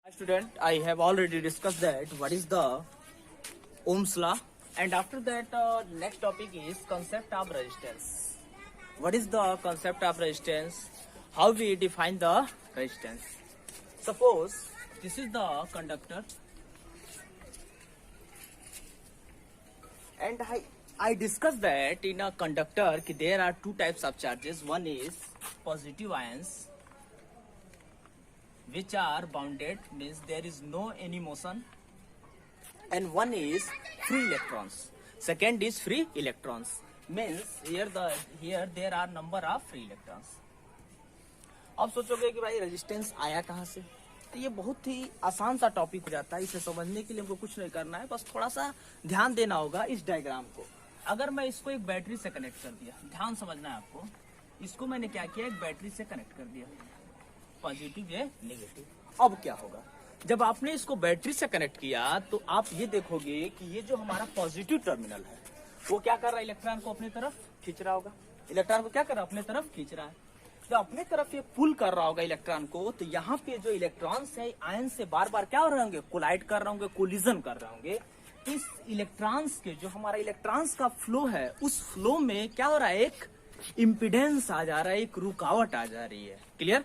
Student, I have already discussed that what is the Ohm's law, and after that next topic is concept of resistance. What is the concept of resistance? How we define the resistance? Suppose this is the conductor, and I discussed that in a conductor there are two types of charges. One is positive ions, which are bounded, means there is no any motion, and one is free electrons. Second is free electrons, means here there are number of free electrons. अब सोचोगे कि भाई resistance आया कहाँ से, तो ये बहुत ही आसान सा टॉपिक हो जाता है। इसे समझने के लिए हमको कुछ नहीं करना है, बस थोड़ा सा ध्यान देना होगा इस डायग्राम को। अगर मैं इसको एक बैटरी से कनेक्ट कर दिया, ध्यान समझना है आपको, इसको मैंने क्या किया, एक बैटरी से कनेक्ट कर दिया, पॉजिटिव या नेगेटिव। अब क्या होगा, जब आपने इसको बैटरी से कनेक्ट किया तो आप ये देखोगे कि ये जो हमारा पॉजिटिव टर्मिनल है वो क्या कर रहा है, इलेक्ट्रॉन को अपनी तरफ खींच रहा होगा। इलेक्ट्रॉन को क्या कर रहा है, अपने तरफ खींच रहा है। तो अपने तरफ ये पुल कर रहा होगा इलेक्ट्रॉन को, तो यहाँ पे जो इलेक्ट्रॉन्स है आयन से बार बार क्या हो रहे होंगे, कोलाइड कर रहे होंगे, कोलिजन कर रहे होंगे। इस इलेक्ट्रॉन्स के जो हमारा इलेक्ट्रॉन्स का फ्लो है, उस फ्लो में क्या हो रहा है, एक इम्पिडेंस आ जा रहा है, एक रुकावट आ जा रही है। क्लियर?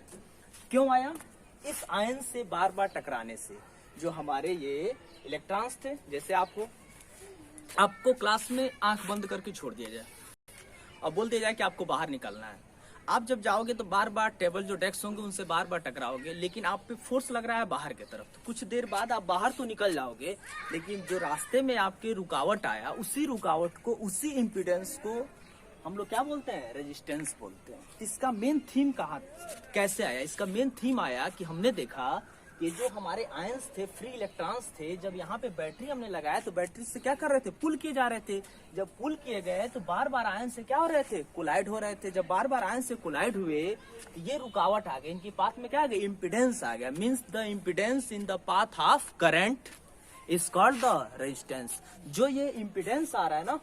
क्यों आया? इस आयन से बार बार टकराने से जो हमारे ये इलेक्ट्रॉन्स थे, जैसे आपको क्लास में आंख बंद करके छोड़ दिया जाए, अब बोल दिया जाए कि आपको बाहर निकलना है। आप जब जाओगे तो बार बार टेबल जो डेस्क होंगे उनसे बार बार टकराओगे, लेकिन आप पे फोर्स लग रहा है बाहर की तरफ। तो कुछ देर बाद आप बाहर तो निकल जाओगे, लेकिन जो रास्ते में आपके रुकावट आया, उसी रुकावट को, उसी इम्पिडेंस को हम लोग क्या बोलते हैं, रेजिस्टेंस बोलते हैं। इसका मेन थीम कैसे आया? इसका मेन थीम आया कि हमने देखा ये जो हमारे आयंस थे, फ्री इलेक्ट्रॉन्स थे, जब यहाँ पे बैटरी हमने लगाया तो बैटरी से क्या कर रहे थे, पुल किए जा रहे थे। जब पुल किए गए तो बार बार आयन से क्या हो रहे थे, कोलाइड हो रहे थे। जब बार बार आयन से कोलाइड हुए तो ये रुकावट आ गई, इनकी पाथ में क्या आ गया, इम्पिडेंस आ गया। Means the impedance in the path of current is called the resistance. जो ये इम्पिडेंस आ रहा है ना,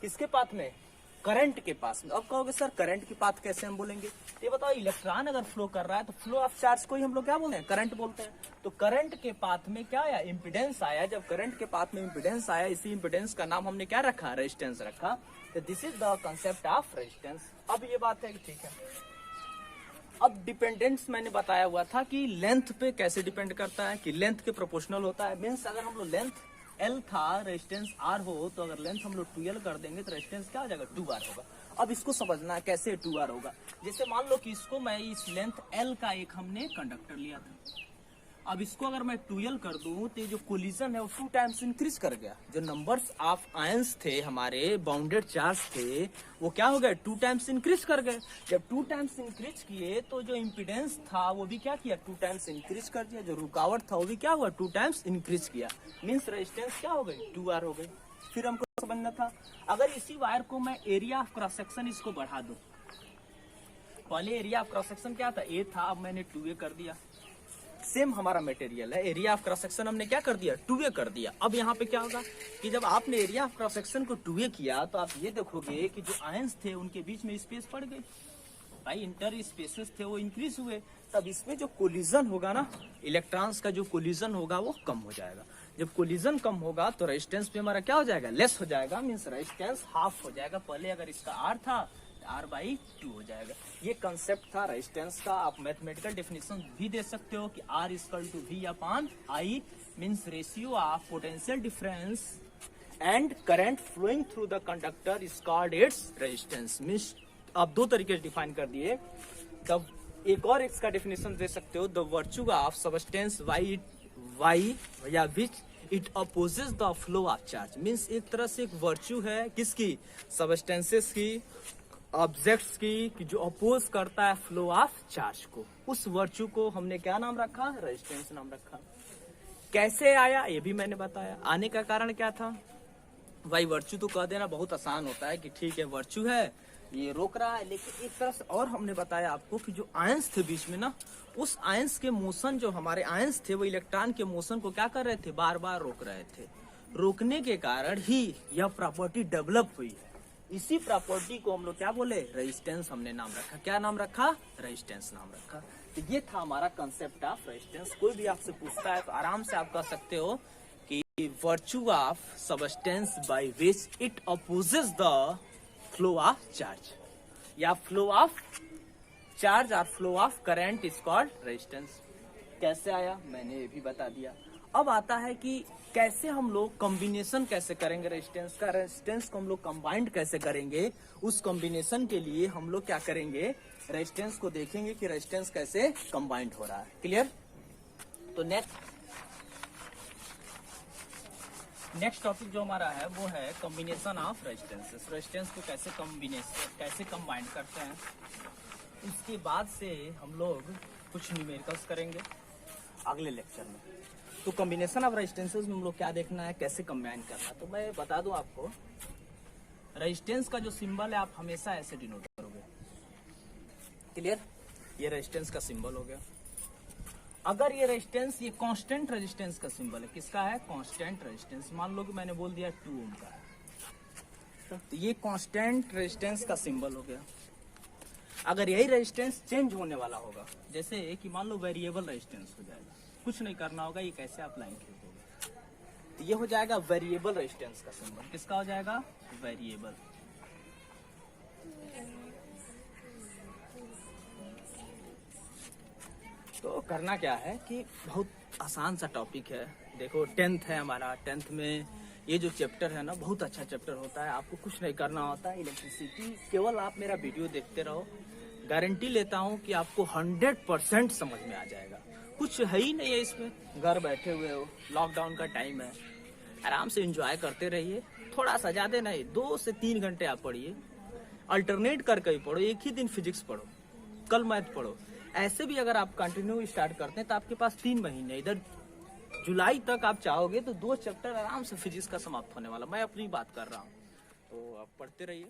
किसके पाथ में, करंट के पास में। अब कहोगे सर करंट की बात कैसे हम बोलेंगे, ये बताओ, इलेक्ट्रॉन अगर फ्लो कर रहा है तो फ्लो ऑफ चार्ज को ही हम लोग क्या बोलते हैं, करंट बोलते हैं। तो करंट के पाथ में क्या आया, इम्पिडेंस आया। जब करंट के पाथ में इम्पिडेंस आया, इसी इम्पिडेंस का नाम हमने क्या रखा, रेजिस्टेंस रखा। तो this is the concept of resistance. अब ये बात है कि ठीक है, अब डिपेंडेंस मैंने बताया हुआ था कि लेंथ पे कैसे डिपेंड करता है, कि लेंथ के प्रोपोर्शनल होता है। मीन्स अगर हम लोग लेंथ L था, रेजिस्टेंस R हो, तो अगर लेंथ हम लोग 2L कर देंगे तो रेजिस्टेंस क्या हो जाएगा, 2R होगा। अब इसको समझना है कैसे 2R होगा। जैसे मान लो कि इसको मैं इस लेंथ L का एक हमने कंडक्टर लिया था, अब इसको अगर मैं 2L कर दूं तो जो कोलिजन है वो 2 टाइम्स इंक्रीज कर गया। जो नंबर्स ऑफ आयंस थे हमारे, बाउंडेड चार्ज थे, वो क्या हो गए, 2 टाइम्स इंक्रीज कर गए। जब 2 टाइम्स इंक्रीज किए तो जो इम्पिडेंस था वो भी क्या किया, 2 टाइम्स इंक्रीज कर दिया। जो रुकावट था वो भी क्या हुआ, 2 टाइम्स इंक्रीज किया। मीन्स रेजिस्टेंस क्या हो गई, 2R हो गई। फिर हमको समझना था, अगर इसी वायर को मैं एरिया ऑफ क्रॉस सेक्शन इसको बढ़ा दूं, पहले एरिया ऑफ क्रॉस सेक्शन क्या था, A था, अब मैंने 2A कर दिया। सेम हमारा मटेरियल है, एरिया ऑफ क्रॉस सेक्शन हमने क्या कर दिया, 2A कर दिया। अब यहाँ पे क्या होगा कि जब आपने एरिया ऑफ क्रॉस सेक्शन को 2A किया तो आप ये देखोगे कि जो आयंस थे उनके बीच में स्पेस पड़ गई, भाई इंटर स्पेसेस थे वो इंक्रीज हुए। तब इसमें जो कोलिजन होगा ना, इलेक्ट्रॉन्स का जो कोलिजन होगा वो कम हो जाएगा। जब कोलिजन कम होगा तो रेजिस्टेंस पे हमारा क्या हो जाएगा, लेस हो जाएगा। मीन्स रेजिस्टेंस हाफ हो जाएगा। पहले अगर इसका R था, R/2 हो जाएगा। ये कंसेप्ट था रेजिस्टेंस का। आप मैथमेटिकल डेफिनेशन भी दे सकते हो कि R = V/I, means ratio of potential difference and current flowing through the conductor is called its resistance. Means आप 2 तरीके से डिफाइन कर दिए। तब एक और इसका डेफिनेशन दे सकते हो, the virtue of substance by या which it opposes the flow of charge. Means एक तरह से एक वर्च्यू है किसकी, सबस्टेंसेस की, ऑब्जेक्ट्स की, कि जो अपोज करता है फ्लो ऑफ चार्ज को। उस वर्च्यू को हमने क्या नाम रखा, रेजिस्टेंस नाम रखा। कैसे आया ये भी मैंने बताया। आने का कारण क्या था, भाई वर्च्यू तो कह देना बहुत आसान होता है कि ठीक है वर्च्यू है, ये रोक रहा है, लेकिन एक तरह से और हमने बताया आपको कि जो आयंस थे बीच में ना, उस आयंस के मोशन, जो हमारे आयंस थे वो इलेक्ट्रॉन के मोशन को क्या कर रहे थे, बार बार रोक रहे थे। रोकने के कारण ही यह प्रॉपर्टी डेवलप हुई है। इसी प्रॉपर्टी को हम लोग क्या बोले, रेजिस्टेंस हमने नाम रखा। क्या नाम रखा, रेजिस्टेंस नाम रखा। तो ये था हमारा कंसेप्ट ऑफ रेजिस्टेंस। कोई भी आपसे पूछता है तो आराम से आप कह सकते हो कि virtue of substance by which it opposes the flow of charge, या फ्लो ऑफ चार्ज और flow of current is called resistance. कैसे आया मैंने ये भी बता दिया। अब आता है कि कैसे हम लोग कॉम्बिनेशन कैसे करेंगे रेजिस्टेंस का, रेजिस्टेंस को हम लोग कंबाइंड कैसे करेंगे। उस कॉम्बिनेशन के लिए हम लोग क्या करेंगे, रेजिस्टेंस को देखेंगे कि रेजिस्टेंस कैसे कंबाइंड हो रहा है। क्लियर। तो नेक्स्ट टॉपिक जो हमारा है वो है कॉम्बिनेशन ऑफ रेजिस्टेंसेस। रेजिस्टेंस को कैसे कंबाइंड करते हैं। इसके बाद से हम लोग कुछ न्यूमेरिकल्स करेंगे अगले लेक्चर में। तो कॉम्बिनेशन ऑफ रेजिस्टेंसेस में हम लोग क्या देखना है, कैसे कंबाइन करना है। तो मैं बता दूं आपको, रेजिस्टेंस का जो सिंबल है आप हमेशा ऐसे डिनोट करोगे। क्लियर। ये रेजिस्टेंस का सिंबल हो गया। अगर ये रेजिस्टेंस, ये कांस्टेंट रेजिस्टेंस का सिंबल है, किसका है, कांस्टेंट रेजिस्टेंस। मान लो कि मैंने बोल दिया 2 ओम का है, तो ये कांस्टेंट रेजिस्टेंस का सिंबल हो गया। अगर यही रेजिस्टेंस चेंज होने वाला होगा, जैसे कि मान लो वेरिएबल रेजिस्टेंस हो जाएगा, कुछ नहीं करना होगा, ये कैसे आप लाइन खींचोगे, तो ये हो जाएगा वेरिएबल रेजिस्टेंस का सिंबल। किसका हो जाएगा, वेरिएबल। तो करना क्या है कि बहुत आसान सा टॉपिक है। देखो 10th है हमारा, 10th में ये जो चैप्टर है ना बहुत अच्छा चैप्टर होता है। आपको कुछ नहीं करना होता है, इलेक्ट्रिसिटी, केवल आप मेरा वीडियो देखते रहो। गारंटी लेता हूँ कि आपको 100% समझ में आ जाएगा। कुछ है ही नहीं है इसमें, घर बैठे हुए हो, लॉकडाउन का टाइम है, आराम से एंजॉय करते रहिए। थोड़ा सा, ज्यादा नहीं, 2 से 3 घंटे आप पढ़िए, अल्टरनेट करके ही पढ़ो। एक ही दिन फिजिक्स पढ़ो, कल मैथ पढ़ो। ऐसे भी अगर आप कंटिन्यू स्टार्ट करते हैं तो आपके पास 3 महीने, इधर जुलाई तक आप चाहोगे तो 2 चैप्टर आराम से फिजिक्स का समाप्त होने वाला। मैं अपनी बात कर रहा हूँ, तो आप पढ़ते रहिए।